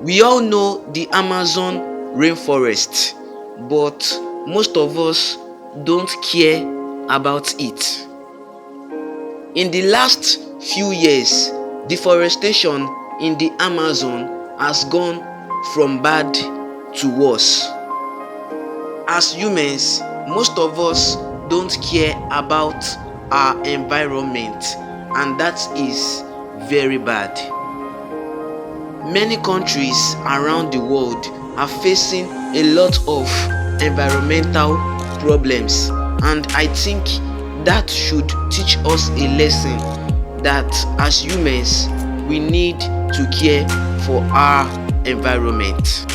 We all know the Amazon rainforest, but most of us don't care about it. In the last few years, deforestation in the Amazon has gone from bad to worse. As humans, most of us don't care about our environment, and that is very bad. Many countries around the world are facing a lot of environmental problems, and I think that should teach us a lesson that as humans we need to care for our environment.